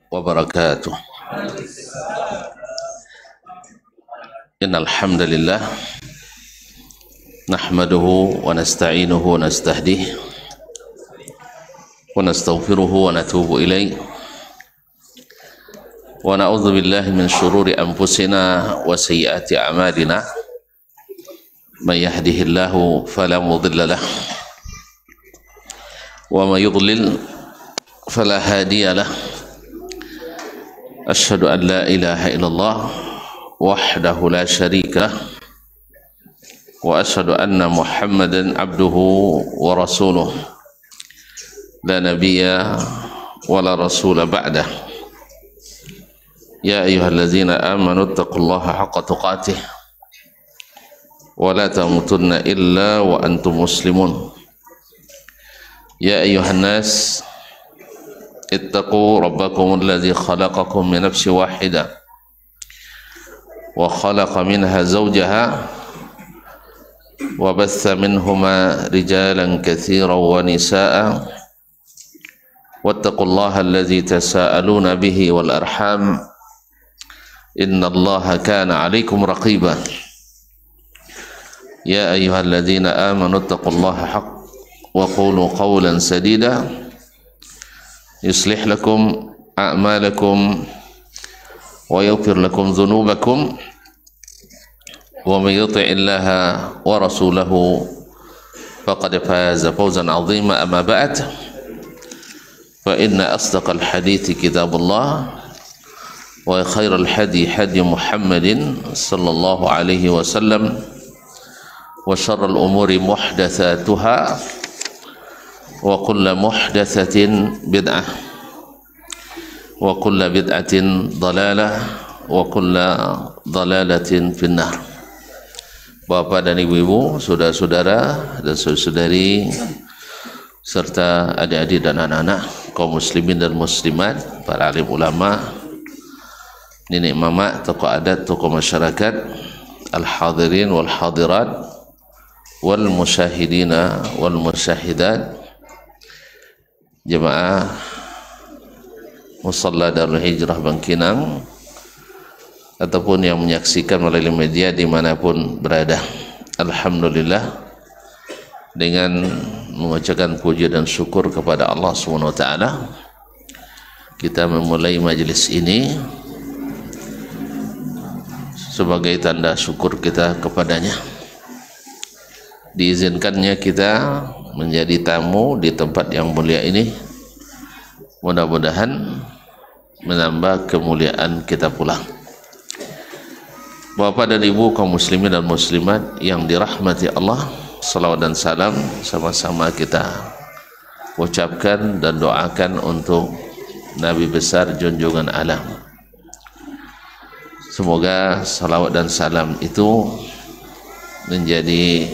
wabarakatuh. Innal hamdalillah nahmaduhu wa nasta'inuhu wa nastahdihi wa nastaghfiruhu wa natubu ilayh wa na'udzu billahi min shururi anfusina wa sayyiati a'malina may yahdihillahu fala mudilla lahu wa may yudlil fala hadiya lahu. Asyhadu an la ilaha illallah wahdahu la syarika lah wa asyhadu anna Muhammadan abduhu wa rasuluh la nabiyya wa la rasula ba'dah. Ya ayyuhalladzina amanu taqullaha haqqa tuqatih wa la tamutunna illa wa antum muslimun. Ya ayyuhan nas ittaqu rabbakum alladzi khalaqakum min nafsin wahidah wa khalaqa minha zawjaha wa batha minhuma rijalan katsiran wa nisaa wattaqullaha alladzi tasaaluna bihi wal arham innallaha kana 'alaikum raqiba. Ya ayyuhalladzina amanu taqullaha haqq wa qulu qawlan sadida yuslih lakum a'malakum wa yaghfir lakum dhunubakum wa may yuti'illaha wa rasulahu faqad faza fawzan 'azima. Amma ba'd, fa inna asdaqal hadithi kitabullah wa khairal hadi hadi Muhammadin sallallahu alaihi wasallam wa syarrul umuri muhdatsatuha wa kullu muhdatsatin bid'ah wa kullu bid'atin dalalah wa kullu dalalatin finnar. Bapak dan ibu-ibu, saudara-saudara dan saudari serta adik-adik dan anak-anak kaum muslimin dan muslimat, para alim ulama, nenek mama, tokoh adat, tokoh masyarakat, al-hadirin wal hadirat wal musyahidina wal musyahidat, jemaah Musalla Darul Hijrah Bangkinang ataupun yang menyaksikan melalui media dimanapun berada. Alhamdulillah, dengan mengucapkan puji dan syukur kepada Allah SWT, kita memulai majelis ini sebagai tanda syukur kita kepadanya. Diizinkannya kita menjadi tamu di tempat yang mulia ini, mudah-mudahan menambah kemuliaan kita pulang. Bapak dan ibu kaum muslimin dan muslimat yang dirahmati Allah, salawat dan salam sama-sama kita ucapkan dan doakan untuk Nabi besar junjungan alam. Semoga salawat dan salam itu menjadi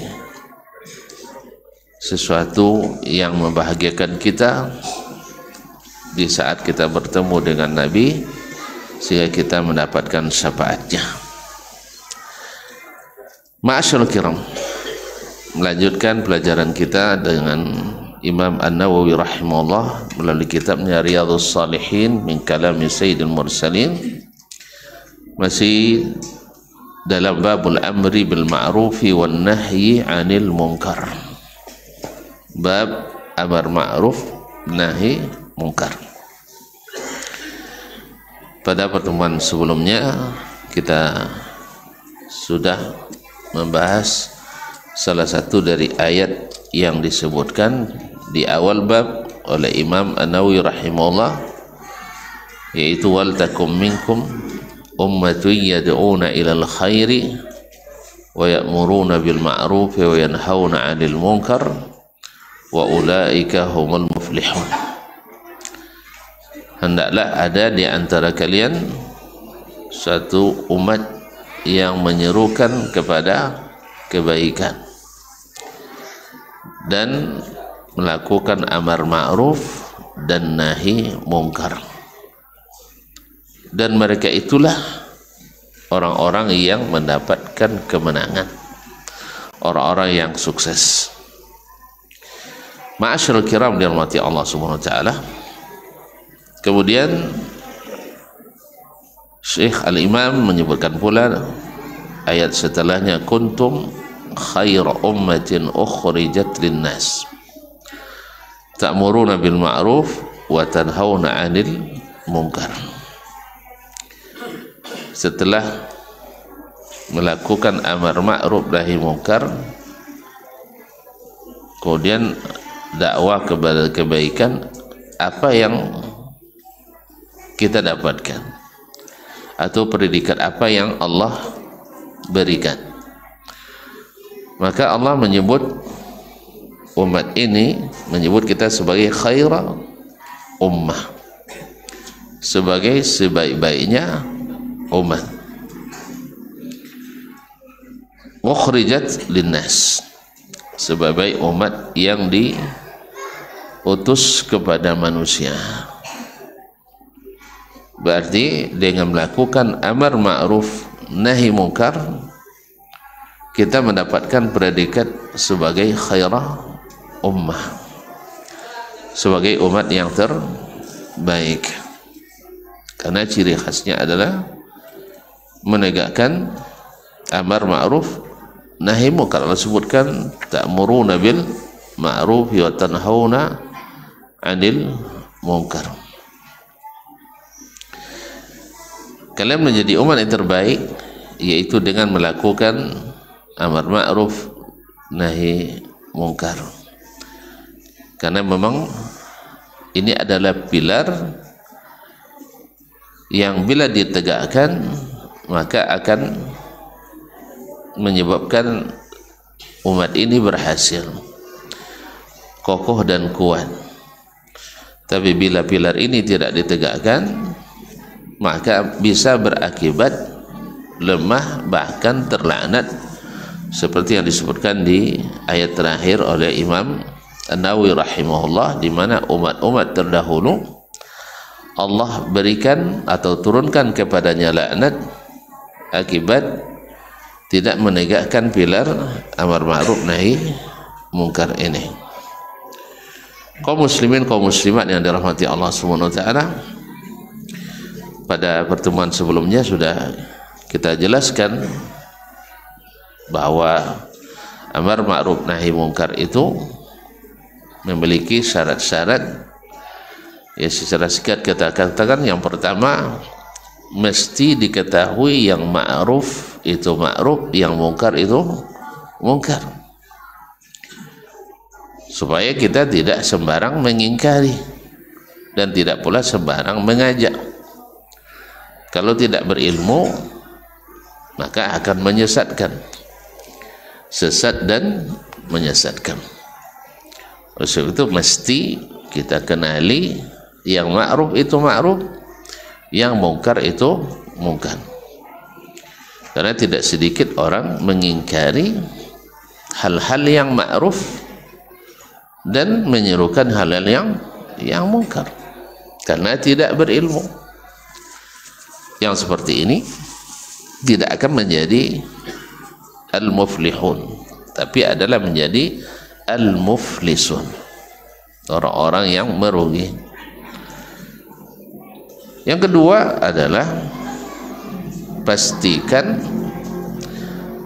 sesuatu yang membahagiakan kita di saat kita bertemu dengan Nabi, sehingga kita mendapatkan syafaatnya. Ma'asyiral kiram, melanjutkan pelajaran kita dengan Imam An-Nawawi rahimahullah melalui kitabnya Riyadhus Shalihin min kalami Sayyidil Mursalin, masih dalam babul amri bil ma'rufi wan nahyi 'anil munkar. Bab amar ma'ruf nahi munkar. Pada pertemuan sebelumnya kita sudah membahas salah satu dari ayat yang disebutkan di awal bab oleh Imam An-Nawawi rahimahullah, yaitu wal takum minkum ummatun yad'una ilal khairi wa ya'muruna bil ma'ruf wa yanhauna 'anil munkar wa ulaika humul muflihun. Hendaklah ada di antara kalian satu umat yang menyerukan kepada kebaikan dan melakukan amar ma'ruf dan nahi mungkar, dan mereka itulah orang-orang yang mendapatkan kemenangan, orang-orang yang sukses. Ma'asyiral kiram dirahmati Allah Subhanahu wa taala. Kemudian Syekh Al-Imam menyebutkan pula ayat setelahnya, kuntum khaira ummatin ukhrijat linnas ta'muruna bil ma'ruf wa tanhauna 'anil munkar. Setelah melakukan amar ma'ruf nahi munkar, kemudian dakwah kepada kebaikan, apa yang kita dapatkan atau predikat apa yang Allah berikan? Maka Allah menyebut umat ini, menyebut kita sebagai khaira ummah, sebagai sebaik-baiknya umat, ukhrijat linnas, sebaik umat yang diutus kepada manusia. Berarti dengan melakukan amar ma'ruf nahi munkar, kita mendapatkan predikat sebagai khairah ummah, sebagai umat yang terbaik. Karena ciri khasnya adalah menegakkan amar ma'ruf nahi munkar. Allah sebutkan ta'muruna bil ma'ruf wa tanhauna 'anil munkar. Kalian menjadi umat yang terbaik yaitu dengan melakukan amar ma'ruf nahi munkar. Karena memang ini adalah pilar yang bila ditegakkan maka akan menyebabkan umat ini berhasil, kokoh dan kuat. Tapi bila pilar ini tidak ditegakkan, maka bisa berakibat lemah, bahkan terlaknat, seperti yang disebutkan di ayat terakhir oleh Imam An-Nawawi rahimahullah, di mana umat-umat terdahulu Allah berikan atau turunkan kepadanya laknat akibat tidak menegakkan pilar amar ma'ruf nahi munkar ini. Kaum muslimin, kaum muslimat yang dirahmati Allah Subhanahu wa taala, pada pertemuan sebelumnya sudah kita jelaskan bahwa amar ma'ruf nahi munkar itu memiliki syarat-syarat. Ya, secara singkat kita katakan, yang pertama mesti diketahui yang ma'ruf itu ma'ruf, yang munkar itu munkar, supaya kita tidak sembarang mengingkari dan tidak pula sembarang mengajak. Kalau tidak berilmu maka akan menyesatkan, sesat dan menyesatkan. Oleh sebab itu mesti kita kenali yang ma'ruf itu ma'ruf, yang munkar itu munkar. Karena tidak sedikit orang mengingkari hal-hal yang ma'ruf dan menyerukan hal-hal yang munkar karena tidak berilmu. Yang seperti ini tidak akan menjadi al-muflihun, tapi adalah menjadi al-muflisun, orang-orang yang merugi. Yang kedua adalah pastikan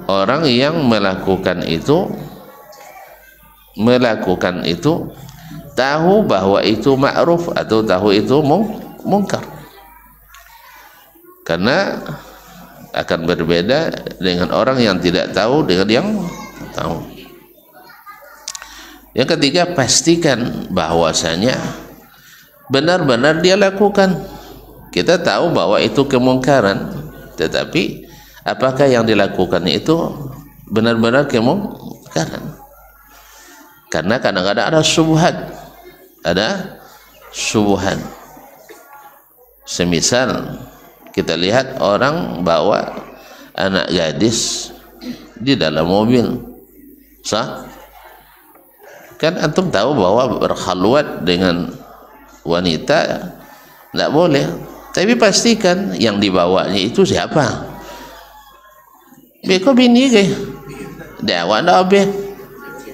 orang yang melakukan itu tahu bahwa itu ma'ruf atau tahu itu munkar. Karena akan berbeda dengan orang yang tidak tahu dengan yang tahu. Yang ketiga, pastikan bahwasanya benar-benar dia lakukan. Kita tahu bahwa itu kemungkaran, tetapi apakah yang dilakukan itu benar-benar kemungkaran? Karena kadang-kadang ada syubhat. Semisal kita lihat orang bawa anak gadis di dalam mobil, sah? Kan antum tahu bahwa berkhalwat dengan wanita tidak boleh, tapi pastikan yang dibawanya itu siapa. Beko bini ke? Dakwah dah be.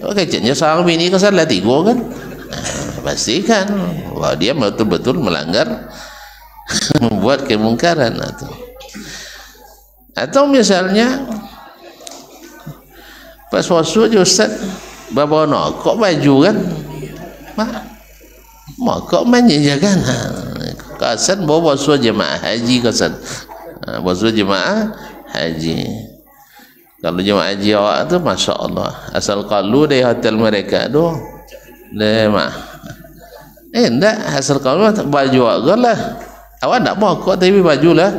Oke, jadinya seorang bini ke salah tiga kan? Pastikan bahwa dia betul-betul melanggar membuat kemungkaran atau Atau misalnya pas puasa je ustaz bawa kok baju kan mak kok manja je kan kasan bawa puasa jemaah haji kasan puasa jemaah haji. Kalau jemaah haji awak tu masya Allah asal kalau dari hotel mereka tu deh mah enggak asal kalau baju awak lah awak tak mau kok tapi baju lah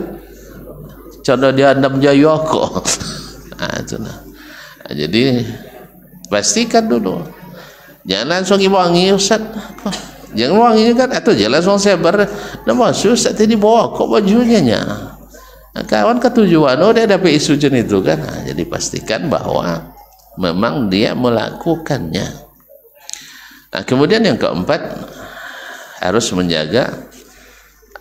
contoh dia andam jaya kok itulah. Jadi pastikan dulu jangan langsung wangi ustaz jangan wangi kan atau jangan langsung sebar nama ustaz tadi bawa kok bajunya nya kawan ketujuan dia dapat isu jenis itu kan jadi pastikan bahwa memang dia melakukannya. Kemudian yang keempat harus menjaga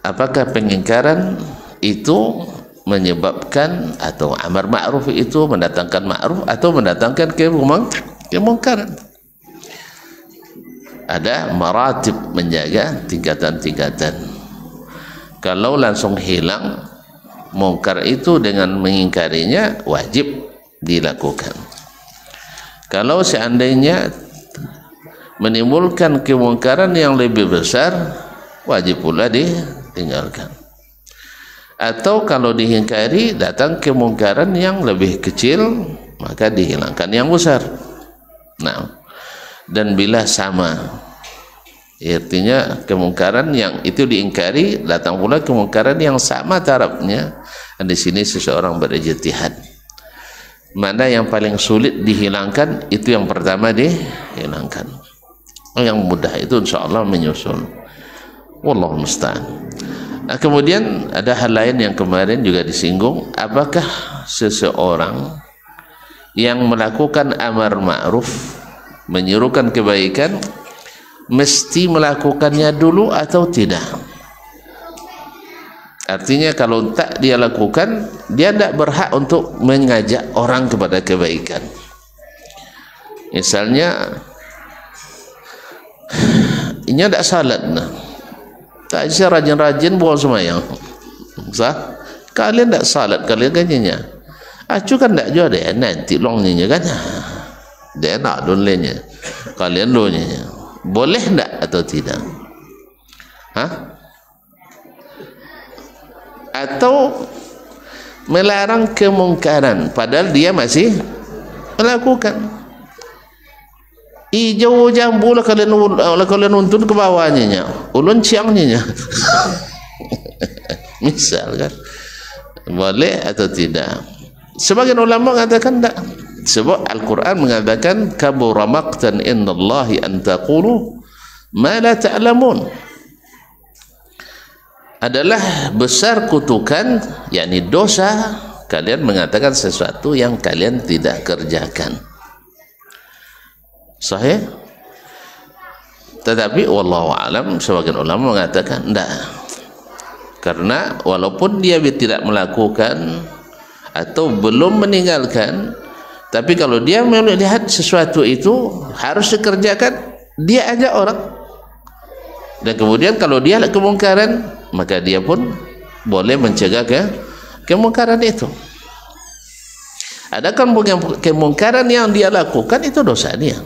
apakah pengingkaran itu menyebabkan atau amar ma'ruf itu mendatangkan ma'ruf atau mendatangkan kemungkaran. Ada maratib menjaga tingkatan-tingkatan. Kalau langsung hilang mungkar itu dengan mengingkarinya wajib dilakukan. Kalau seandainya menimbulkan kemungkaran yang lebih besar wajib pula ditinggalkan. Atau kalau diingkari datang kemungkaran yang lebih kecil maka dihilangkan yang besar. Nah, dan bila sama artinya kemungkaran yang itu diingkari datang pula kemungkaran yang sama tarafnya. Dan di sini seseorang berijtihad mana yang paling sulit dihilangkan itu yang pertama dihilangkan. Yang mudah itu insyaallah menyusul. Wallahu musta'an. Nah, kemudian ada hal lain yang kemarin juga disinggung, apakah seseorang yang melakukan amar ma'ruf menyerukan kebaikan mesti melakukannya dulu atau tidak? Artinya kalau tak dia lakukan dia tidak berhak untuk mengajak orang kepada kebaikan. Misalnya ini tidak salat tak bisa rajin-rajin buang semayang sah kalian tak salat kalian kanyinya acu kan tak jual deh nanti longnya kan dia nak donlenya kalian donnya boleh tak atau tidak atau melarang kemungkaran padahal dia masih melakukan hijau jambu lah kalian nuntun ke bawahnya ulun ciangnya misal kan boleh atau tidak. Sebagian ulama mengatakan tak sebab Al-Quran mengatakan kabura maqtan indallahi an taqulu ma la ta'lamun adalah besar kutukan yakni dosa kalian mengatakan sesuatu yang kalian tidak kerjakan. Sahih? Tetapi wallahu alam sebagian ulama mengatakan tidak. Karena walaupun dia tidak melakukan atau belum meninggalkan, tapi kalau dia melihat sesuatu itu harus dikerjakan, dia ajak orang. Dan kemudian kalau dia kemungkaran, maka dia pun boleh mencegah kemungkaran itu. Adakah kemungkaran yang dia lakukan itu dosa dia?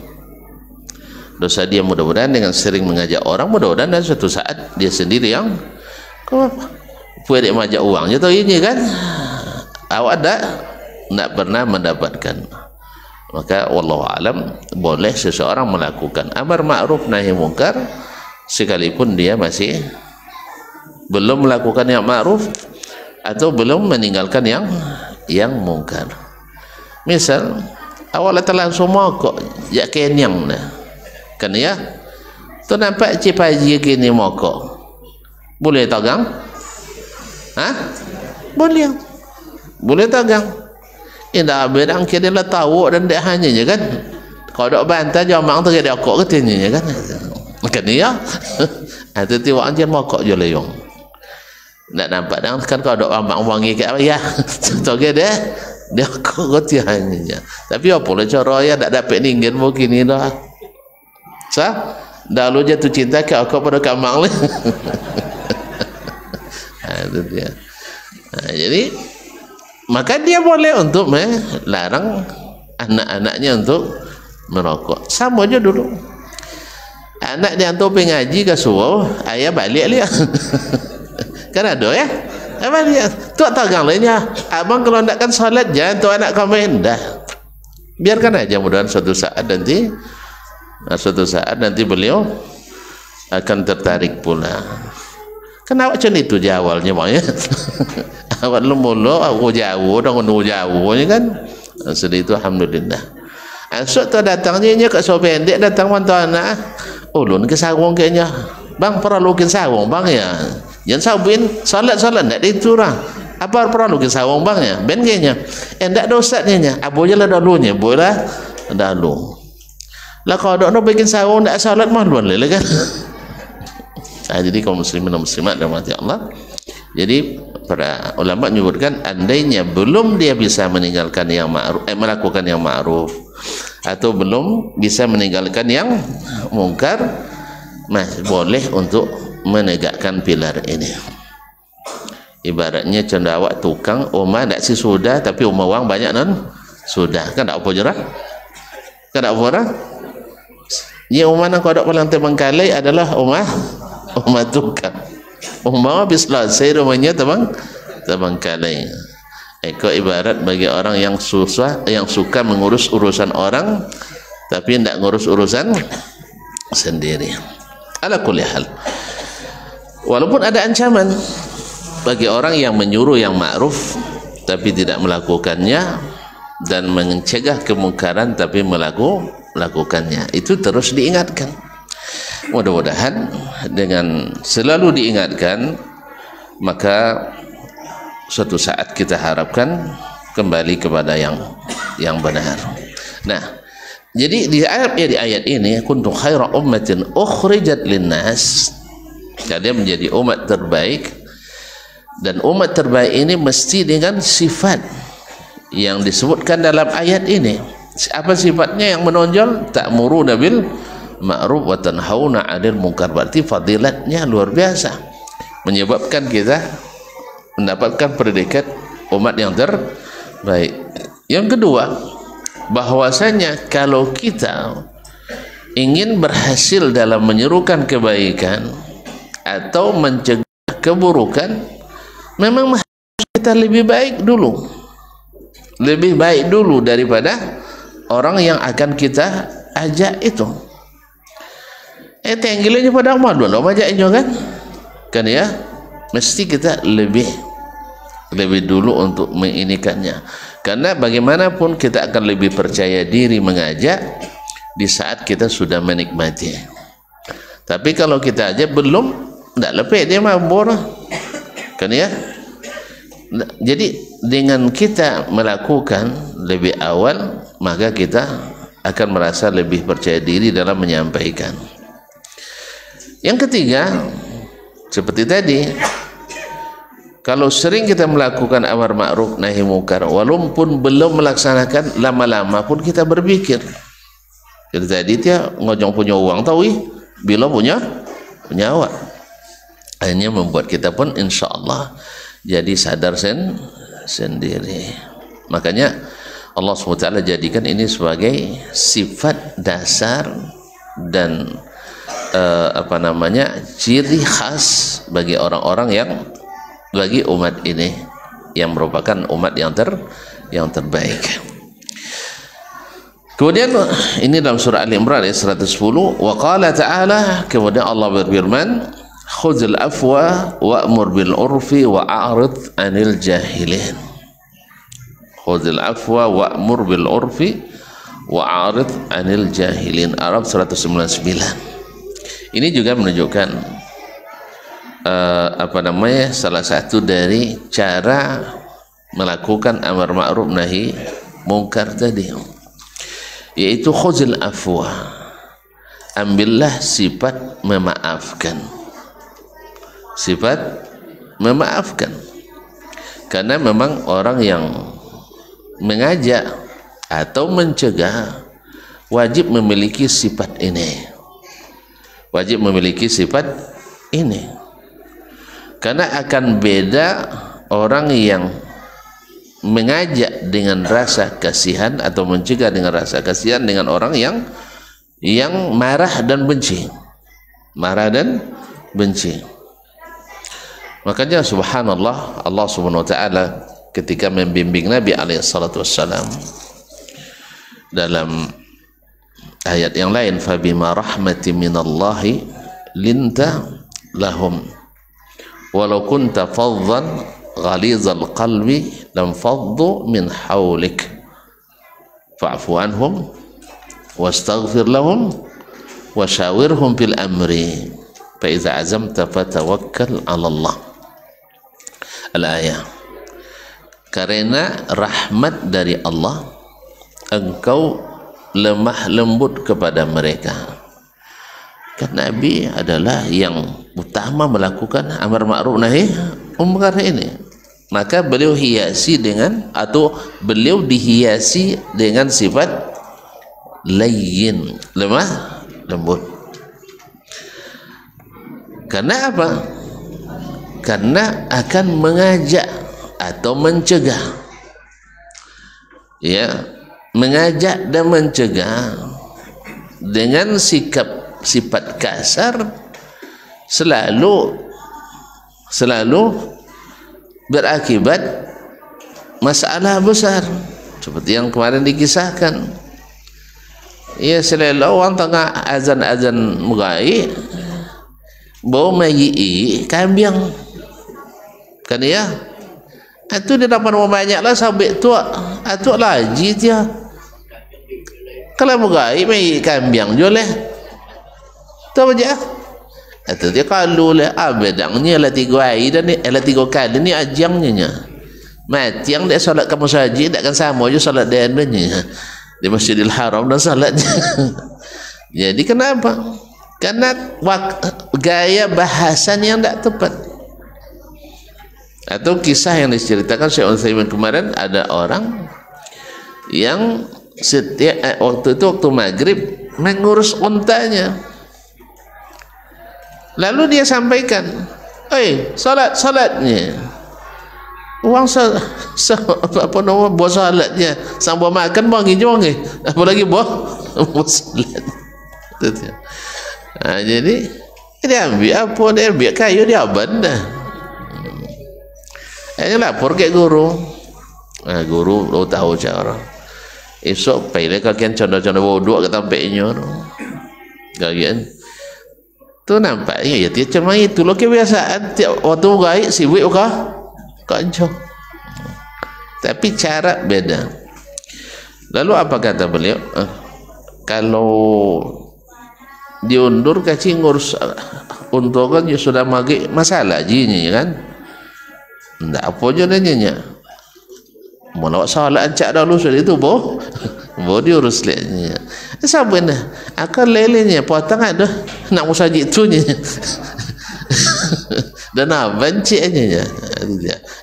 Dosa dia mudah-mudahan dengan sering mengajak orang, mudah-mudahan dan suatu saat dia sendiri yang punya dia mengajak uangnya atau ini kan awak tak pernah mendapatkan. Maka wallahu alam boleh seseorang melakukan amar ma'ruf nahi mungkar sekalipun dia masih belum melakukan yang ma'ruf atau belum meninggalkan yang mungkar. Misal awak telah langsung mau kok jak kenyang dah kan ya tu nampak cip haji kini mokok boleh tagang boleh tagang indah bedang kini lah tahu dan dia hanya kan kalau dok bantah jamang tu dia kok katanya kan kan ya itu tiwak anjir mokok je leyong nak nampak dah kan kalau dok amak wangi ke apa ya tu dia kok katanya tapi apa lah cara ya tak dapat ninggin begini dah sah dah lu jatuh cinta ke aku pada kamang lah itu dia. Jadi maka dia boleh untuk melarang anak-anaknya untuk merokok. Sama aja dulu. Anak dia untuk pergi ngaji ke suruh, ayah balik dia. Kan ada ya? Apa dia? Tuak tagang lainnya. Abang kalau nakkan salat jangan tu anak kami dah. Biarkan aja, mudah-mudahan suatu saat nanti beliau akan tertarik pula. Kenapa macam itu je awalnya maknya? Awal lu mula aku jauh dah nunggu jauh ni kan. Sedih itu alhamdulillah. Esok tu datangnya kat so pendek datang mantu anak. Ulun ke sarung kayaknya. Bang perlu ke sarung bang ya. Jangan sabin salat ndak itu lah. Apa perlu ke sarung bang ya? Ben kayaknya. Ndak ada ustaznya. Abu je lah dulunya. Boleh dulu. Lah kalau dak nak bikin sarung ndak salat mah boleh lah kan. Jadi kaum muslimin dan muslimat rahmati Allah. Jadi para ulama menyebutkan andainya belum dia bisa meninggalkan yang ma'ruf, melakukan yang ma'ruf atau belum bisa meninggalkan yang mungkar, masih boleh untuk menegakkan pilar ini. Ibaratnya cendawak tukang umah tak si sudah tapi umah wang banyak non sudah kan tak apa jerah kan tak apa dah. Ni umah nak kodok paling terbengkalai adalah umah tukang. Umah habis selesai rumahnya terbengkalai. Eko ibarat bagi orang yang susah, yang suka mengurus urusan orang tapi tidak ngurus urusan sendiri. Ala kulli hal, walaupun ada ancaman bagi orang yang menyuruh yang ma'ruf tapi tidak melakukannya dan mencegah kemungkaran tapi melakukannya, itu terus diingatkan. Mudah-mudahan dengan selalu diingatkan maka suatu saat kita harapkan kembali kepada yang benar. Nah, jadi di ayat ini kuntum khaira ummatin ukhrijat linnas, kalian menjadi umat terbaik, dan umat terbaik ini mesti dengan sifat yang disebutkan dalam ayat ini. Apa sifatnya yang menonjol? Ta'muruna bil ma'ruf wa tanhauna 'anil munkar. Berarti fadilatnya luar biasa, menyebabkan kita mendapatkan predikat umat yang terbaik. Yang kedua, bahwasanya kalau kita ingin berhasil dalam menyerukan kebaikan atau mencegah keburukan, memang kita lebih baik dulu, lebih baik dulu daripada orang yang akan kita ajak itu. Tenggelamnya pada amal dulu ajaknya kan ya, mesti kita lebih dulu untuk menginikannya, karena bagaimanapun kita akan lebih percaya diri mengajak di saat kita sudah menikmati. Tapi kalau kita aja belum, tidak lepek dia mabur kan ya. Jadi dengan kita melakukan lebih awal, maka kita akan merasa lebih percaya diri dalam menyampaikan. Yang ketiga, seperti tadi, kalau sering kita melakukan amar ma'ruf nahi mungkar walaupun belum melaksanakan, lama-lama pun kita berpikir. Jadi tadi dia ngojong punya uang tahu bila punya awak. Akhirnya membuat kita pun insya-Allah jadi sadar sendiri. Makanya Allah SWT jadikan ini sebagai sifat dasar dan ciri khas bagi orang-orang yang bagi umat ini yang merupakan umat yang terbaik. Kemudian ini dalam surah Al-Imran ayat 110, wa qala ta'ala, kemudian Allah berfirman, khudhil afwa wa'mur bil urfi wa'arid 'anil jahilin. Khudhil afwa wa'mur bil urfi wa'arid 'anil jahilin. Arab 199. Ini juga menunjukkan salah satu dari cara melakukan amar ma'ruf nahi mungkar tadi, yaitu khuzil afwa, ambillah sifat memaafkan, karena memang orang yang mengajak atau mencegah wajib memiliki sifat ini, karena akan beda orang yang mengajak dengan rasa kasihan atau mencegah dengan rasa kasihan dengan orang yang marah dan benci. Marah dan benci. Makanya subhanallah, Allah Subhanahu wa taala ketika membimbing Nabi alaihi salatu wassalam dalam ayat yang lain, fabima rahmatin minallahi linta lahum walau kunta faddan ghalizal qalbi lam faddu min hawlik fa'fu anhum wastaghfir lahum washawirhum fil amri fa iza azamta fatawakkal 'ala Allah. Al-ayah. Karena rahmat dari Allah engkau lemah lembut kepada mereka. Kan Nabi adalah yang utama melakukan amar ma'ruf nahi munkar ini. Maka beliau hiasi dengan, atau beliau dihiasi dengan sifat layyin, lemah lembut. Karena apa? Karena akan mengajak atau mencegah, ya, mengajak dan mencegah dengan sifat kasar selalu berakibat masalah besar, seperti yang kemarin dikisahkan. Ya, selalu orang tengah azan mugai bau mayi kambing kan ya, itu dia dapat banyak lah sabit tu atau lagi dia kalau mugai mayi kambing joleh tahu aja atau dia kalau le abedangnya lah 3 hari dan lah 3 kali ni ajangnya mati yang dia solat kamu saja tak kan sama je solat dia adanya di Masjidil Haram dan solatnya. Jadi kenapa? Karena gaya bahasan yang tak tepat. Atau kisah yang diceritakan Syekh Utsaimin kemarin, ada orang yang setiap waktu maghrib mengurus untanya. Lalu dia sampaikan, salatnya. Uang apa nama buat salatnya, sambil makan bangi jonge, apalagi buat salat. Nah, jadi dia ambil apa, dia ambil kayu, dia abad dah. Dia lapor ke guru. Nah, guru lo tahu cara. Esok pagi kakian contoh-contoh wuduk ke tampaknya. Kagian tu nampaknya ya dia cuma itu lo kebiasaan tiap waktu gaib sibuk kah kanco. Tapi cara beda. Lalu apa kata beliau? Kalau diundur kacing ngurus untuk kan ya sudah magi masalah jinya kan ndak apa je nanya mau salat ancak dahulu sudah itu boh diurus lehnya sabena akan lelenya potong ada nak musajid tu nya dan abanci nya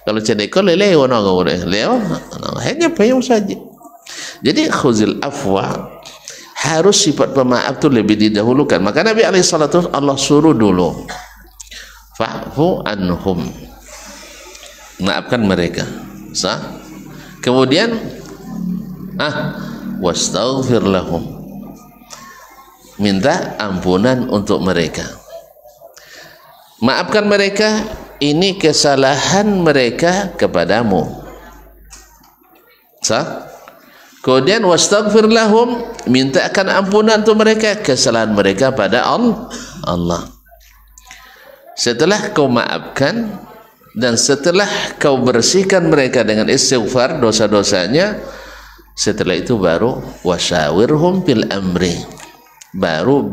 kalau ceneko lele ono ngore leo hanya payung saja. Jadi khuzil afwa, harus sifat pemaaf itu lebih didahulukan. Maka Nabi alaihissalatu Allah suruh dulu fa'fu anhum, maafkan mereka. Sah? Kemudian wastaghfir lahum, minta ampunan untuk mereka. Maafkan mereka, ini kesalahan mereka kepadamu. Sah? Kemudian wastaghfir lahum, mintakan ampunan untuk mereka, kesalahan mereka pada Allah. Setelah kau maafkan dan setelah kau bersihkan mereka dengan istighfar dosa-dosanya, setelah itu baru wasyawirhum fil amri, baru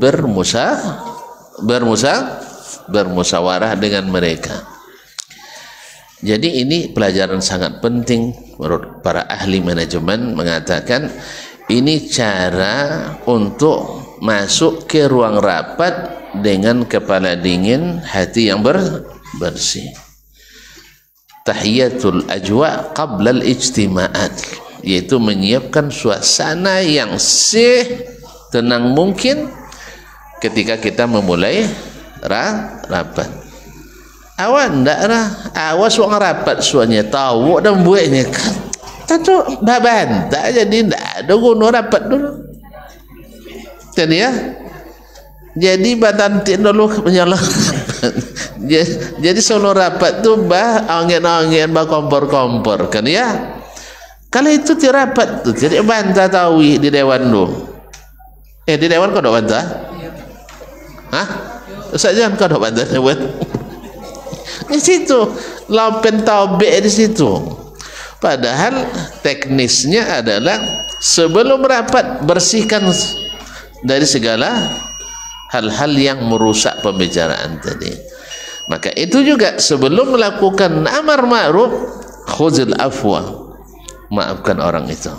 bermusyawarah dengan mereka. Jadi ini pelajaran sangat penting menurut para ahli manajemen, mengatakan ini cara untuk masuk ke ruang rapat dengan kepala dingin, hati yang bersih. Tahiyatul ajwa qabla al-ijtima'at, yaitu menyiapkan suasana yang tenang mungkin ketika kita memulai rapat. Awan ndak lah, awas wong rapat suanya tahu dan buatnya kan tentu dah bantah, jadi tidak ada guna rapat dulu. Kan ya? Jadi batanti dulu menyalahkan. Jadi solo rapat tu bah angin-angin bah kompor-kompor kan ya. Kalau itu ti rapat tu jadi bantah tawi di dewan tu. Di dewan kau dak bantah? Hah? Ustaz jangan kau dak bantah dewan. Di situ lampen taubik di situ. Padahal teknisnya adalah sebelum rapat bersihkan dari segala hal-hal yang merusak pembicaraan tadi. Maka itu juga sebelum melakukan amar ma'ruf, khuzil afwa, maafkan orang itu.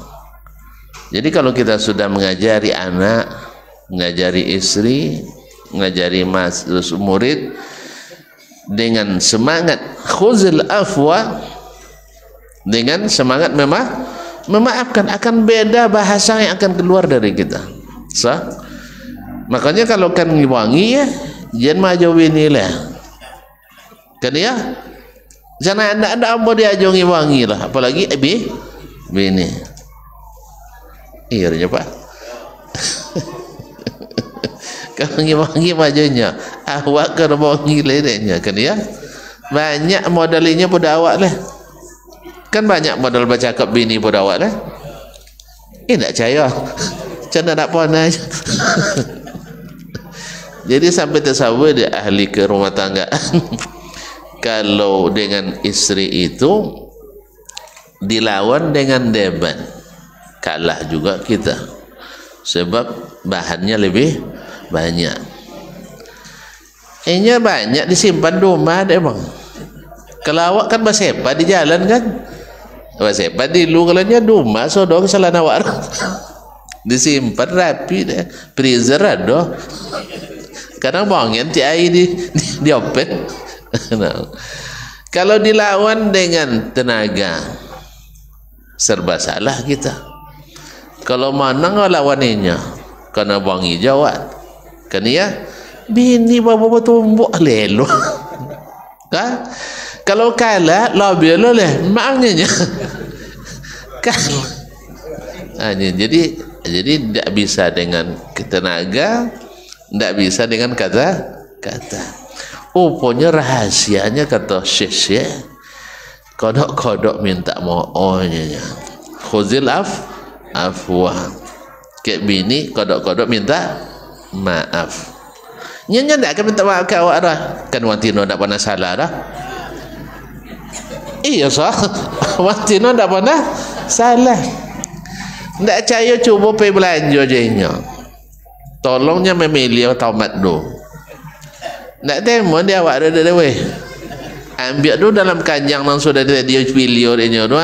Jadi kalau kita sudah mengajari anak, mengajari istri, mengajari murid dengan semangat khuzil afwa, dengan semangat memaafkan, akan beda bahasa yang akan keluar dari kita. Makanya kalau kan ngiwangi ya, jangan maju bini lah. Kan ya? Jangan anak-anak mau diajo ngiwangi lah, apalagi bini. Iya Pak. Kalau ngiwangi majunya, awak kan mau ngilirnya kan ya? Banyak modalnya pada awak lah. Kan banyak modal bercakap bini pada awak lah. Tak percaya. Macam nak puan aja. Jadi sampai tersawir dia ahli ke rumah tangga. Kalau dengan istri itu dilawan dengan debat, kalah juga kita. Sebab bahannya lebih banyak. Ini banyak disimpan di rumah deh bang. Kalau awak kan bersepa di jalan kan. Bersepa di lu kalau nya di rumah sodong salah nawar. Disimpan rapi deh. Freezer ada. Kadang bangin ti air di open. Nah. Kalau dilawan dengan tenaga, serba salah kita. Kalau mana ngelawaninnya, karena bangi jawab, kan ya, bini bawa tumbuk lelo. Kan? Kalau kalah, lebih leleh, maknanya. Kan? Jadi tidak bisa dengan tenaga, tidak bisa dengan kata-kata. Pokoknya rahasianya kata Syekh, kodok-kodok minta mohonnya. Khuzil afwa. Kayak bini kodok-kodok minta maaf. Nyonya tidak akan minta maaf ke awak dah. Kan wantino tidak pernah salah dah. Iya sah. Wantino tidak pernah salah. Tidak percaya cuba pergi belanja jadinya. Tolongnya memilih taumat dulu. Tak temu dia awak ada weh. Ambil tu dalam kanjang nang sudah dia pilih dia tu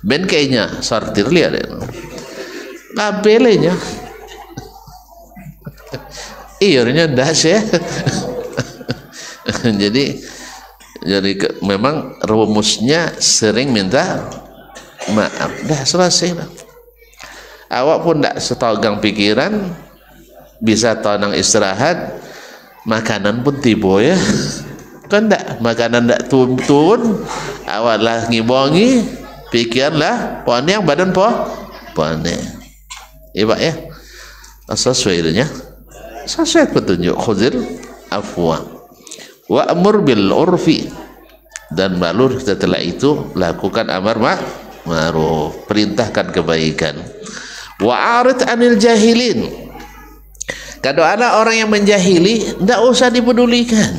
ben kayaknya sortir lihat dia. Labelnya. Iyornya dah sih. Jadi memang rumusnya sering minta maaf. Dah selesai dah. Awak pun tak setogang pikiran, bisa tenang istirahat. Makanan pun tiba ya. Kan tak makanan tak turun, awak lah ngibongi, pikirlah puan yang badan puan Pak ya. Sesuai dengan sesuai petunjuk khuzil afwa wa amur bil urfi, dan baru setelah itu lakukan amar ma'ruf, perintahkan kebaikan. Wa arid anil jahilin. Kalau ada orang yang menjahili, tidak usah dipedulikan.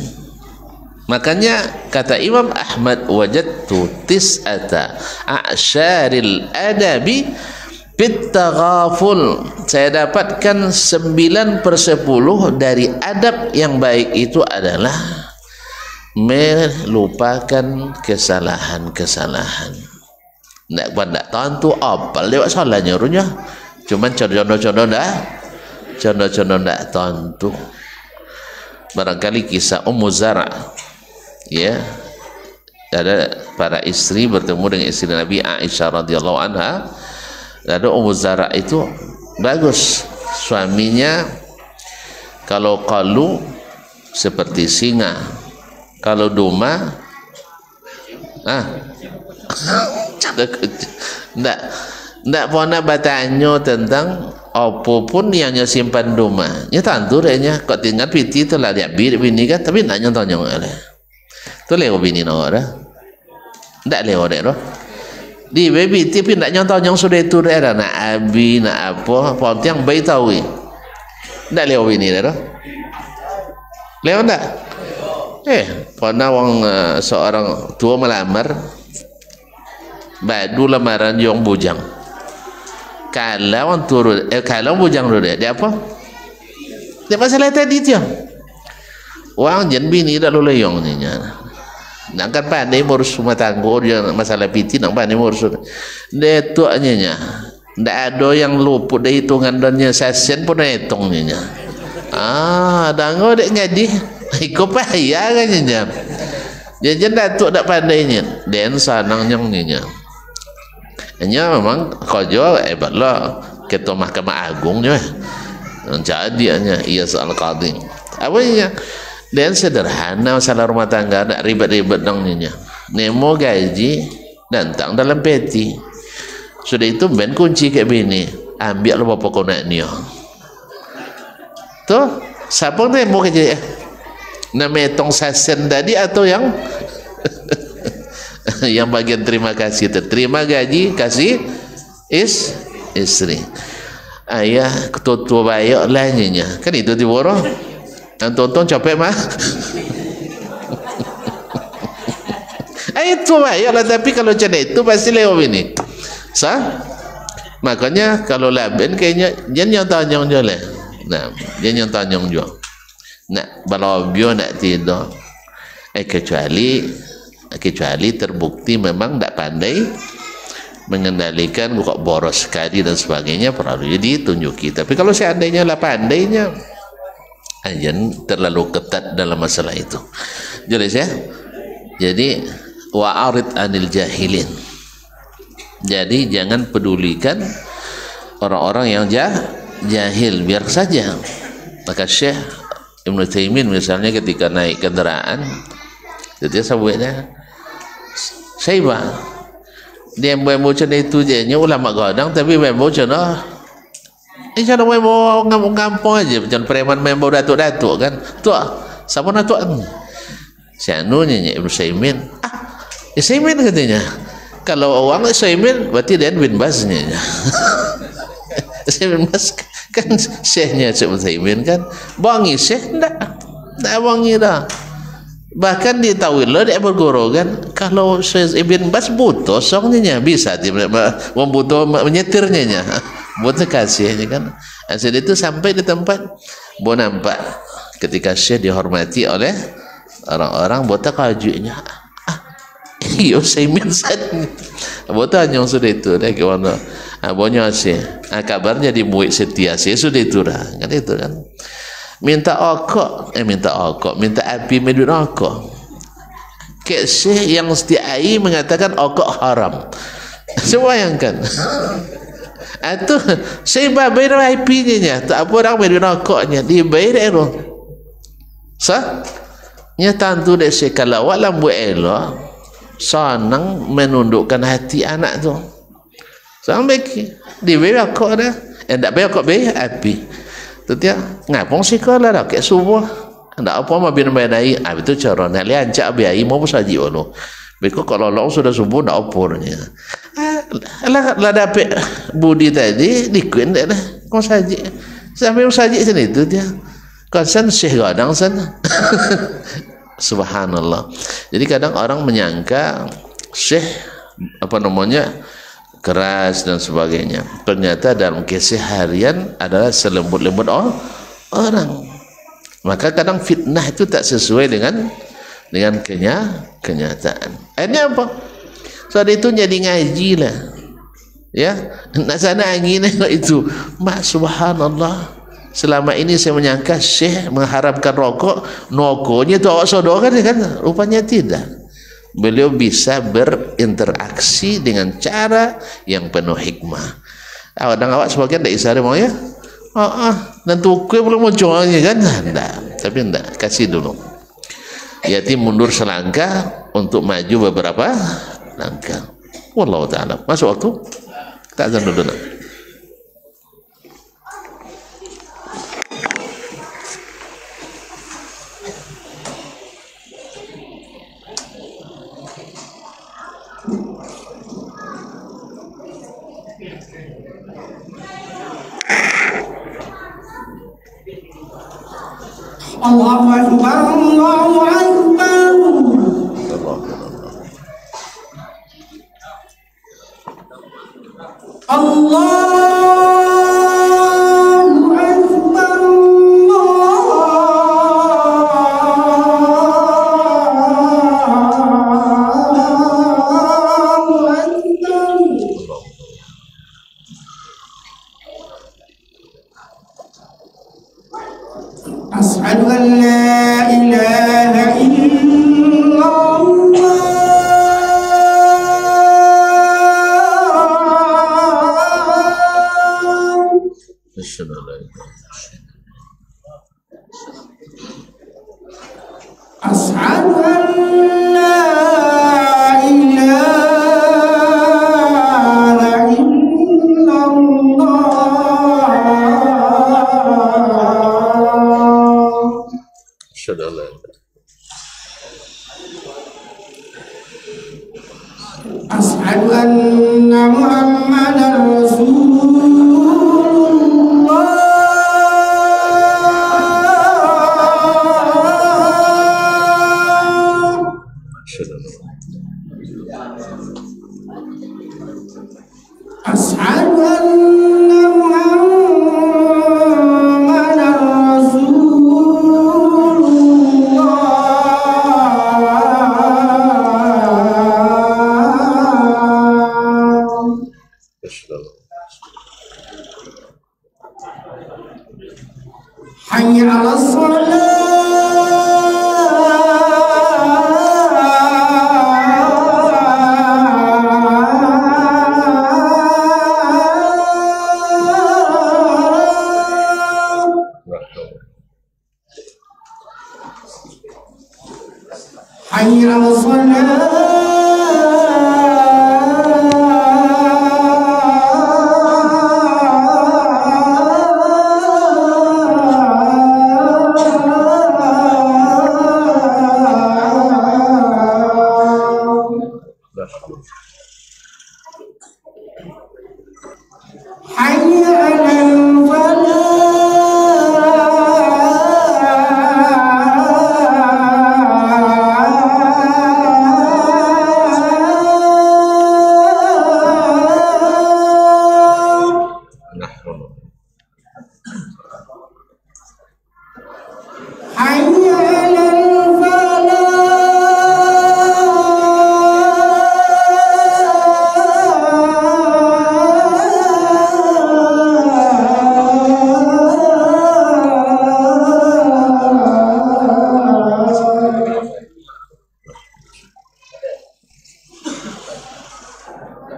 Makanya kata Imam Ahmad, wajadtu tis'ata a'syaril adabi bitaghaful. Saya dapatkan 9/10 dari adab yang baik itu adalah melupakan kesalahan-kesalahan. Tidak tentu apal lewat salahnya runya. Cuman contoh-contoh contoh-contoh tidak tentu. Barangkali kisah Ummu Zara, ya, ada para istri bertemu dengan istri Nabi Aisyah radhiyallahu anha. Ada Ummu Zara itu bagus, suaminya kalau qalu seperti singa, kalau domba Ndak pernah bertanya tentang apa pun yang dia simpan rumah. Nya tantu nya kok tinggal piti tu lah dia bini kan, tapi nak nyong oleh. Tu lewat bini nak dah. Ndak lewat dah. Di baby tapi nak nyong sudah tu dah nak abi nak apa, penting bayi tahu. Ndak lewat bini dah. Lewat ndak? Pernah seorang tua melamar badu lamaran yang bujang. Kalau orang turun, kalau bujang dulu dia apa? Dia masalah tadi dia. Orang jen bini dah lalu yang ni nya. Nak kan pandai ngurus rumah tangga dia masalah piti nak pandai ngurus. Dia tuanya nya. Ndak ada yang luput dari hitungan donnya sasen pun hitung nya. Dah ngode ngaji. Ikut payah kan nya. Dia jen datuk dak pandainya. Den sanang nyong nya. Hanya memang kerja hebatlah ketua Mahkamah Agung je. Jadi hanya ia soal qadhi. Apa nya? Dan sederhana masalah rumah tangga tak ribet-ribet dongnya. Nemo gaji datang dalam peti. Sudah itu ben kunci ke bini. Ambil lo bapak kau nak ni. Tu siapa nemo kerja? Nama tong sasen tadi atau yang yang bagian terima kasih terima gaji kasih istri ayah ketua bayak lainnya kan itu di boroh dan tonton capek mah itu bayak lah tapi kalau macam itu pasti lewat ini makanya kalau laben kayaknya jangan tanyong je lah jangan tanyong je nak balobio nak tidur kecuali terbukti memang tidak pandai mengendalikan kok boros sekali dan sebagainya perlu ditunjuki. Tapi kalau seandainya lah pandainya ajan terlalu ketat dalam masalah itu. Jelas ya? Jadi wa'arid anil jahilin. Jadi jangan pedulikan orang-orang yang jahil, biar saja. Maka Syekh Ibnu Taimin misalnya ketika naik kendaraan dia sebutnya Syaiba dia membawa macam itu je nya ulama gadang tapi membawa macam ini cara membawa ngampung aja macam preman membawa datuk-datuk kan tu siapa nak tuan sianunya Ibnu Saimin Saimin katanya kalau orang Saimin berarti dia bin Baznya Saimin Baz kan syekhnya Ibnu Saimin kan bangi syekh tak bangi dah. Bahkan di tawil dia berguru kan kalau Ibn Baz butuh songnya bisa dia membutuh menyetirnya butuh kasihnya kan asal itu sampai di tempat bo nampak ketika Syekh dihormati oleh orang-orang butuh kajunya iyo saya minsan butuh yang sudah itu dah gimana bonya Syekh kabarnya di muid setia Syekh sudah itu dah kan itu kan minta api medun okok Syekh yang setiai mengatakan okok haram bayangkan itu saya bayar apinya tak apa orang medun okoknya dibayar itu nya tantu dek Syekh kalau walam buat elok senang menundukkan hati anak tu sampai dibayar okok dah tak bayar okok bayar api dia ngapong sekolah dah kayak subuh ndak apa mah bin badai itu cara nak liancak biai mau saji ono beko kalau long sudah subuh ndak opornya lah dapat budi tadi dikuin dah kau saji sampai saji sini itu dia konsen Syekh gadang sana subhanallah. Jadi kadang orang menyangka Syekh apa namanya keras dan sebagainya. Ternyata dalam keseharian adalah selembut-lembut orang. Maka kadang fitnah itu tak sesuai dengan kenyataan. Akhirnya apa? Saat itu jadi ngaji lah. Ya, nak sana angin itu. Mak subhanallah. Selama ini saya menyangka Syekh mengharapkan rokok, nokonya itu awak sodor kan? Rupanya tidak. Beliau bisa berinteraksi dengan cara yang penuh hikmah. Dan awak sebagian tak isari mau ya? Dan tukui belum munculnya kan? Tidak, tapi tidak, kasih dulu. Yaitu mundur selangkah untuk maju beberapa langkah. Wallahu ta'ala. Masuk waktu? Tak azan dulu. Allahu Akbar, Allahu Akbar. Allahu Akbar, Allahu Akbar. Asyhadu an la ilaha illallah. Asyhadu an la ilaha Asyhadu an la ilaha illallah. Asyhadu an la ilaha Asyhadu anna Muhammadar Rasulullah. Asyhadu anna Muhammadar Rasulullah. Hayya 'alas Hayya 'alas Hayya 'alal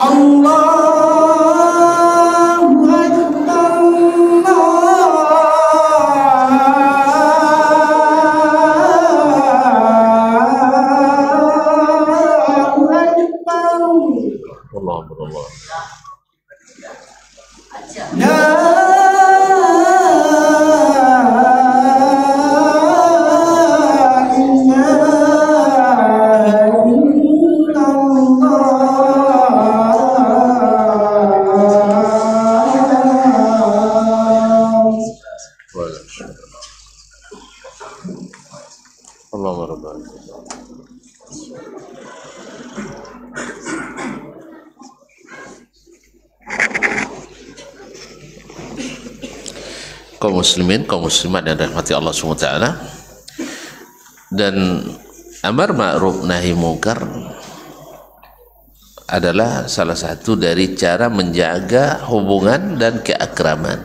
Allahu Akbar, Allahu Akbar. Allahu Akbar. La Allahu Akbar. Kaum muslimin, kaum muslimat yang dirahmati Allah SWT, dan amar ma'ruf nahi munkar adalah salah satu dari cara menjaga hubungan dan keakraman.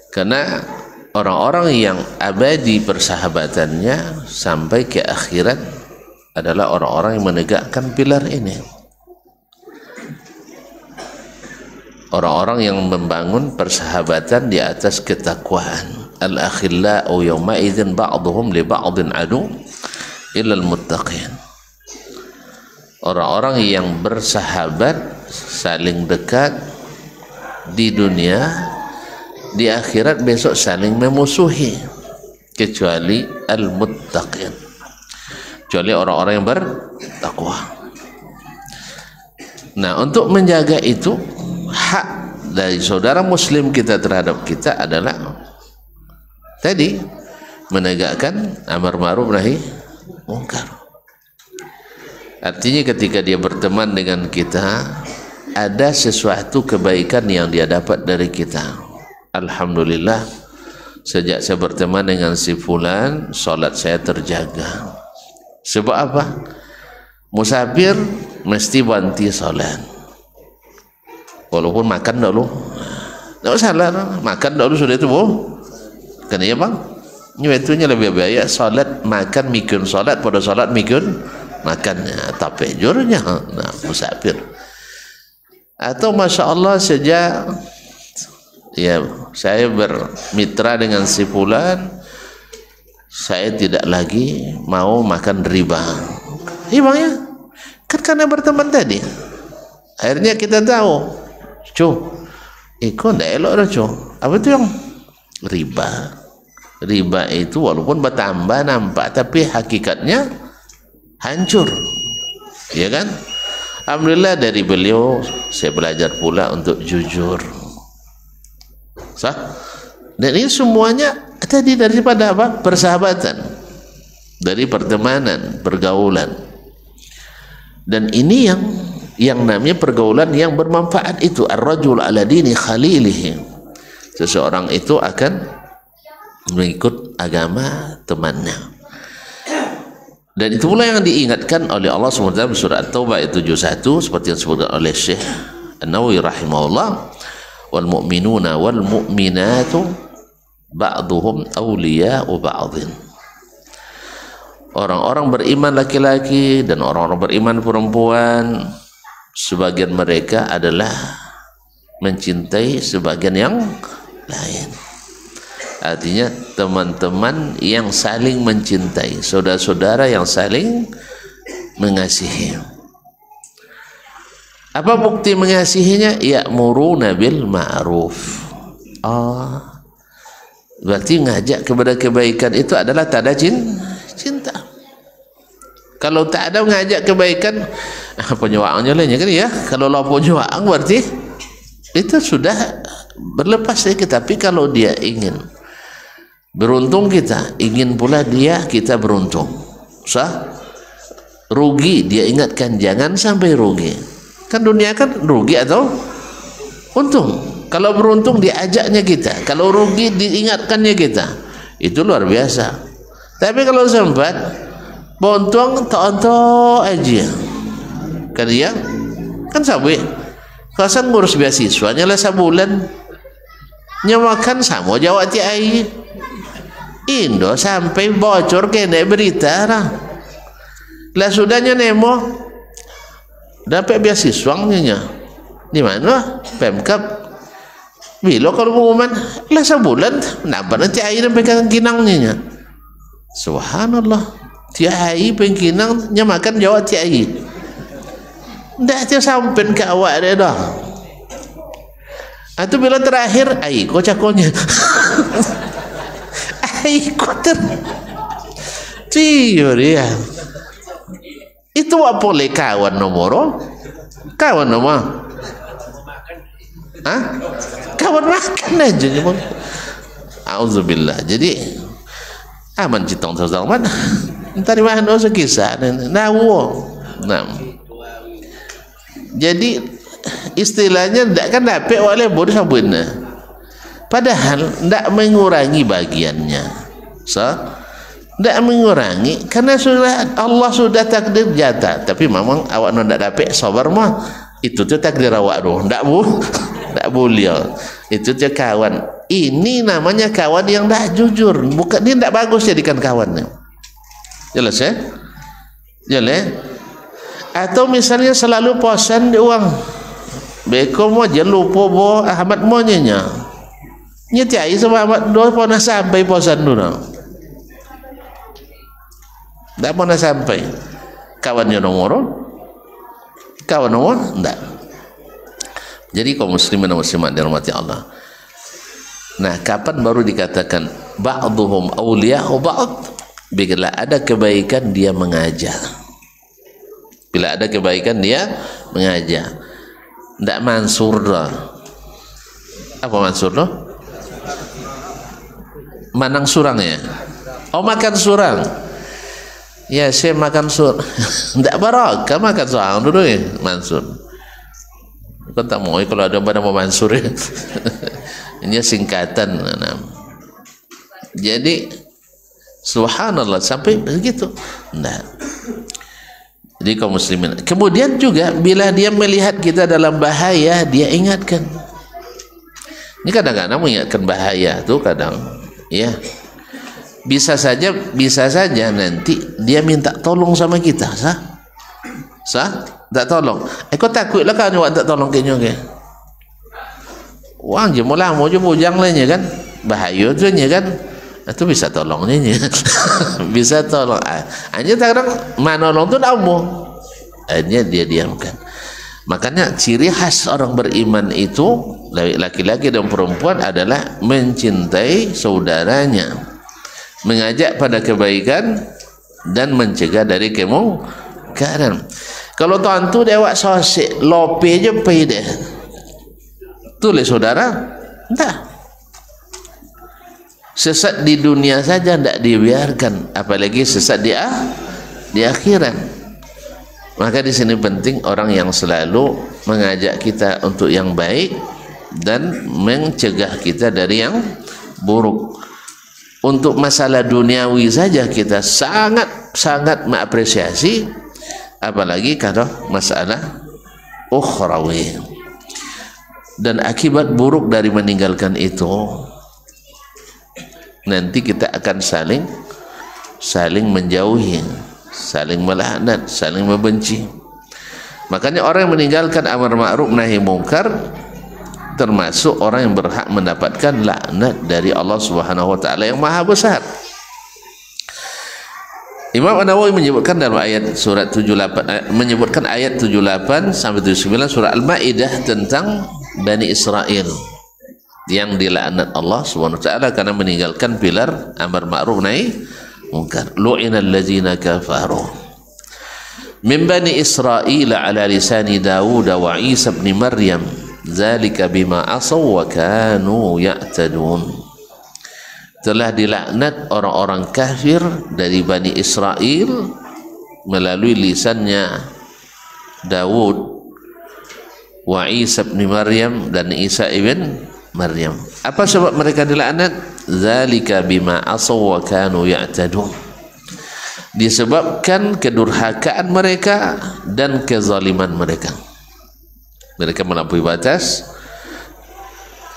Karena orang-orang yang abadi persahabatannya sampai ke akhirat adalah orang-orang yang menegakkan pilar ini. Orang-orang yang membangun persahabatan di atas ketakwaan. Al-akhillau yawma idzin ba'dhum li ba'dhin adu illal muttaqin. Orang-orang yang bersahabat saling dekat di dunia, di akhirat besok saling memusuhi, kecuali al-muttaqin, kecuali orang-orang yang bertakwa. Nah, untuk menjaga itu, hak dari saudara muslim kita terhadap kita adalah tadi menegakkan amar ma'ruf nahi mungkar. Artinya ketika dia berteman dengan kita, ada sesuatu kebaikan yang dia dapat dari kita. Alhamdulillah, sejak saya berteman dengan si fulan, salat saya terjaga. Sebab apa? Musafir mesti banti salat, walaupun makan dulu. Tak salah, makan dulu sudah itu boh. Kan iya bang? Itunya lebih baik salat makan mikun salat pada salat mikun makannya, tapi jurnya nah, musafir. Atau masya Allah, sejak ya saya bermitra dengan si fulan, saya tidak lagi mau makan riba. Iya bang ya, kan karena berteman tadi. Akhirnya kita tahu, kok ndak elok dah apa itu yang riba? Riba itu walaupun bertambah nampak, tapi hakikatnya hancur, ya kan? Alhamdulillah dari beliau saya belajar pula untuk jujur, sah. Dan ini semuanya tadi daripada apa? Persahabatan, dari pertemanan, pergaulan. Dan ini yang namanya pergaulan yang bermanfaat itu, ar-rajul ala dini khalilihi. Seseorang itu akan mengikut agama temannya. Dan itu pula yang diingatkan oleh Allah SWT surah At-Taubah ayat 71, seperti yang disebutkan oleh Syekh An-Nawawi rahimahullah, wal mu'minuna wal mu'minatu ba'duhum awliya'u ba'dhin. Orang-orang beriman laki-laki dan orang-orang beriman perempuan, sebagian mereka adalah mencintai sebagian yang lain. Artinya teman-teman yang saling mencintai, saudara-saudara yang saling mengasihi. Apa bukti mengasihinya? Ya'muruna bil ma'ruf. Berarti ngajak kepada kebaikan itu adalah tanda cinta. Kalau tak ada ngajak kebaikan, penyuaannya lainnya kan ya. Kalau lo penyuaan berarti itu sudah berlepas dari kita. Tapi kalau dia ingin beruntung, kita ingin pula kita beruntung, sah. Rugi dia ingatkan, jangan sampai rugi. Kan dunia kan rugi atau untung. Kalau beruntung diajaknya kita, kalau rugi diingatkannya kita, itu luar biasa. Tapi kalau sempat untung tonton aja, kan dia kan sabi kasan ngurus beasiswanya lah sebulan, nyamakan sama Jawa TI Indo sampai bocor kena berita lah sudahnya nemo dapat beasiswanya di mana Pemkab bilo kalau pengumuman lah sebulan nampak nanti air sampai kinangnya. Subhanallah, TI pengkinang nyamakan Jawa TI ndak dia sampai ke awak dia dah. Atau bila terakhir ai kocakonya ikutin ciur ya. Itu apa boleh kawan nomor kawan makan aja bang. Auzubillah. Jadi aman citong sosok mana entar mana usah kisah nawo. Nah, jadi istilahnya ndak kan dapat oleh bodoh sabunnya, padahal tidak mengurangi bagiannya, tidak mengurangi, karena Allah sudah takdir jatah. Tapi memang awak tidak dapat sabar mah, itu tu takdir awak doh, tidak boleh. Itu tu kawan. Ini namanya kawan yang tidak jujur, bukan dia tidak bagus jadikan kawannya. Jelas ya? Jelas. Atau misalnya selalu posan di uang, beko mo je lupa bo Ahmad mo nya. Nyeti ai sama Ahmad do pernah sampai posan dulu. Tak pernah sampai. Kawannya nomor? Kawan nomor? Enggak. Jadi kaum muslimin dan muslimat dirahmati Allah. Nah, kapan baru dikatakan ba'dhum awliya'u ba'd? Bila ada kebaikan dia mengajar. Bila ada kebaikan dia mengajar. Tidak mansur dah. Apa mansur dah? Manang surang ya? Oh, makan surang. Ya, saya makan surang. Tidak barakah makan surang dulu ya, mansur. Kau tak mau kalau ada pada mau mansur ya. Ini singkatan. Jadi subhanallah sampai begitu. Nah, jadi kaum muslimin. Kemudian juga bila dia melihat kita dalam bahaya, dia ingatkan. Ini kadang-kadang mengingatkan bahaya tuh kadang, ya. Bisa saja nanti dia minta tolong sama kita, sah? Tak tolong. Kau takutlah kan awak tak tolong kayaknya ke? Wang je mula mau je bujang lainnya kan, bahaya tu nya kan, itu bisa tolongnya nya. Bisa tolong. Hanya kadang manolong tu dah mau, hanya dia diamkan. Makanya ciri khas orang beriman itu laki-laki dan perempuan adalah mencintai saudaranya, mengajak pada kebaikan dan mencegah dari kemungkaran. Kalau tuan tu dia awak sosik lope je pai dia. Tulis saudara, entah. Sesat di dunia saja tidak dibiarkan, apalagi sesat di akhirat. Maka di sini penting orang yang selalu mengajak kita untuk yang baik dan mencegah kita dari yang buruk. Untuk masalah duniawi saja kita sangat mengapresiasi, apalagi kalau masalah ukhrawi. Dan akibat buruk dari meninggalkan itu, nanti kita akan saling menjauhi, saling melaknat, saling membenci. Makanya orang yang meninggalkan amar ma'ruf nahi mungkar termasuk orang yang berhak mendapatkan laknat dari Allah Subhanahu wa taala yang maha besar. Imam An-Nawawi menyebutkan dalam ayat surat 78, menyebutkan ayat 78 sampai 79 surah Al-Maidah tentang Bani Israel yang dilaknat Allah Subhanahu wa taala karena meninggalkan pilar amar ma'ruf nahi munkar. Lu'inal ladzina kafaru min bani Israil ala lisani Dawud wa Isa ibn Maryam dzalika bima asaw wa kanu ya'tadun. Telah dilaknat orang-orang kafir dari Bani Israel melalui lisannya Dawud wa Isa ibn Maryam dan Isa ibn Maryam. Apa sebab mereka dilaknat? Zalika bima asaw wa kanu ya'tadun. Disebabkan kedurhakaan mereka dan kezaliman mereka. Mereka melampaui batas.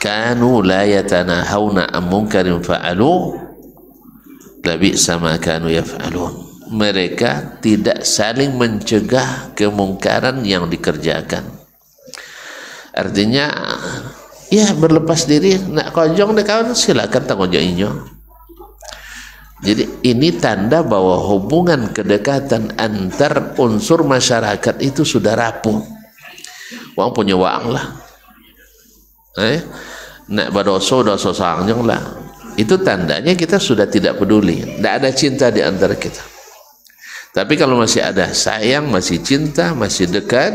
Kanu la yatanahawna an munkarin fa'alu labi'sa ma kanu yaf'alun. Mereka tidak saling mencegah kemungkaran yang dikerjakan. Artinya ya berlepas diri, nak kojong deh kawan silakan tak kojong inyo. Jadi ini tanda bahwa hubungan kedekatan antar unsur masyarakat itu sudah rapuh. Wang punya wang lah, nak berdosa sangjong lah. Itu tandanya kita sudah tidak peduli, tidak ada cinta di antara kita. Tapi kalau masih ada sayang, masih cinta, masih dekat,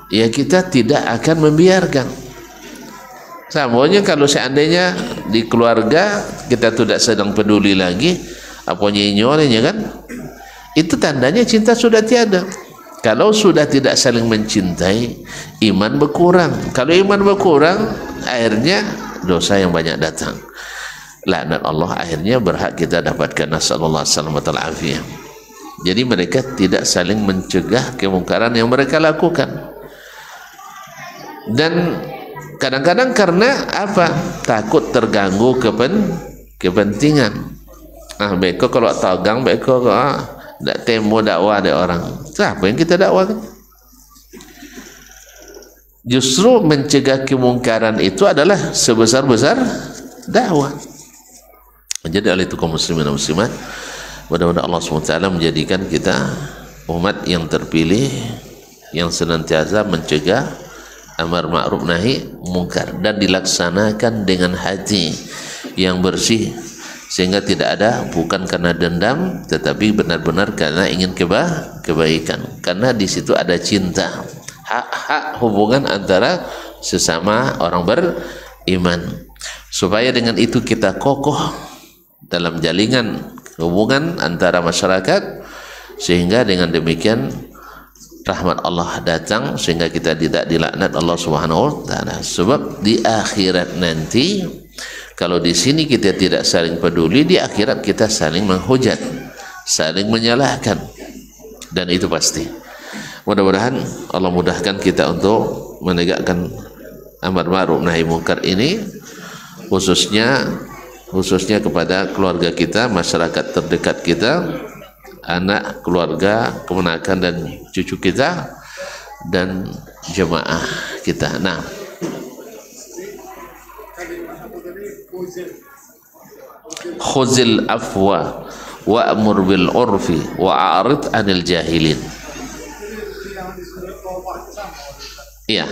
ya kita tidak akan membiarkan. Samanya kalau seandainya di keluarga kita tidak sedang peduli lagi, apa nyinyornya kan? Itu tandanya cinta sudah tiada. Kalau sudah tidak saling mencintai, iman berkurang. Kalau iman berkurang, akhirnya dosa yang banyak datang. Laknat Allah akhirnya berhak kita dapatkan. Nasallallahu alaihi wasallam. Jadi mereka tidak saling mencegah kemungkaran yang mereka lakukan. Dan kadang-kadang karena apa? Takut terganggu kepentingan. Beko kalau tagang, beko tak temu dakwah ada orang. Siapa yang kita dakwakan? Justru mencegah kemungkaran itu adalah sebesar-besar dakwah. Jadi oleh itu kaum muslimin dan muslimat, mudah-mudahan Allah SWT menjadikan kita umat yang terpilih yang senantiasa mencegah amar ma'ruf nahi mungkar, dan dilaksanakan dengan hati yang bersih, sehingga tidak ada, bukan karena dendam, tetapi benar-benar karena ingin kebaikan, karena di situ ada cinta, hak hubungan antara sesama orang beriman, supaya dengan itu kita kokoh dalam jalingan hubungan antara masyarakat, sehingga dengan demikian rahmat Allah datang, sehingga kita tidak dilaknat Allah Subhanahu wa taala. Sebab di akhirat nanti, kalau di sini kita tidak saling peduli, di akhirat kita saling menghujat, saling menyalahkan, dan itu pasti. Mudah-mudahan Allah mudahkan kita untuk menegakkan amar ma'ruf nahi munkar ini, khususnya kepada keluarga kita, masyarakat terdekat kita, anak, keluarga, kemenakan dan cucu kita, dan jemaah kita. Nah, khuzil afwa wa'mur bil urfi wa'arid anil jahilin. Iya,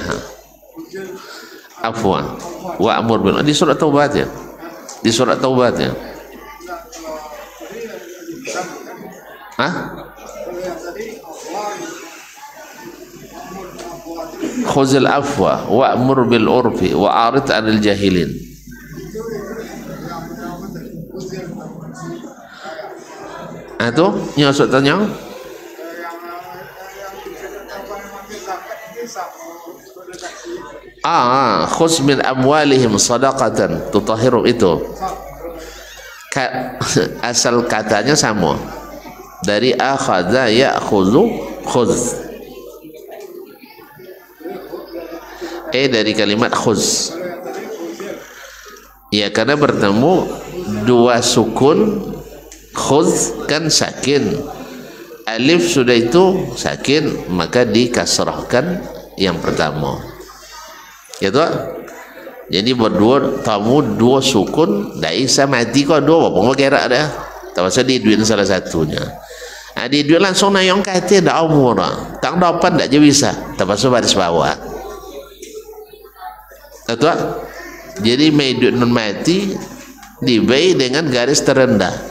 afwa wa'mur bil, di surat Taubat ya, di surat Taubat ya. Khuzil afwa wa'mur bil urfi wa'arid anil jahilin. Itu yang maksudnya khuz min amwalihim sadaqatan tutahhiru, itu asal katanya sama dari akhadha ya'khudhu khuz, dari kalimat khuz ya, karena bertemu dua sukun. Khuz kan sakin, alif sudah itu sakin, maka dikasrahkan yang pertama, gitu. Jadi berdua tamu dua sukun, dah isa mati kau dua, apa kira dah, tak pasal di duit salah satunya. Di duit langsung nayong kata dah umur, tak dapat dah je bisa, tak pasal baris bawah, tak. Jadi mai duit non mati dibay dengan garis terendah.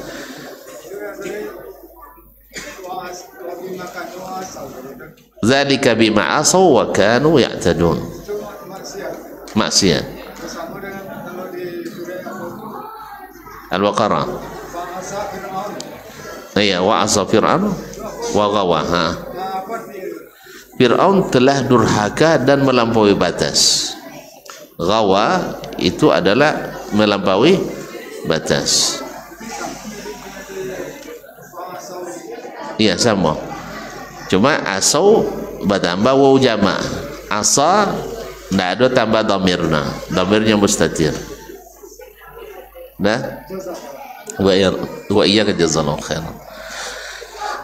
Zalika bima asaw wa kanu ya'tadun. Maksiat. Al-Baqarah. Iya, wa asa Fir'aun wa ghawa. Fir'aun telah durhaka dan melampaui batas. Ghawa itu adalah melampaui batas. Iya, sama. Cuma asau bertambah waw jama', asa tidak ada tambah dhamirna, dhamirnya mustatir. Dah, wa iyyaka jazakallahu khairan.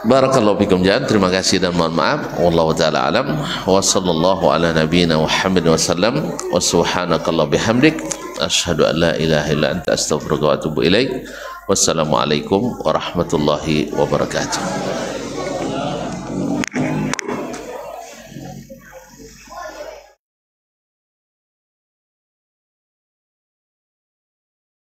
Barakallahu fikum jami'an. Terima kasih dan mohon maaf. Wallahu taala alam. Wa sallallahu ala nabiyyina Muhammad wa sallam. Wa subhanakallah bihamdik, asyhadu an la ilaha illa anta astaghfiruka wa atubu ilaik. Wassalamualaikum warahmatullahi wabarakatuh.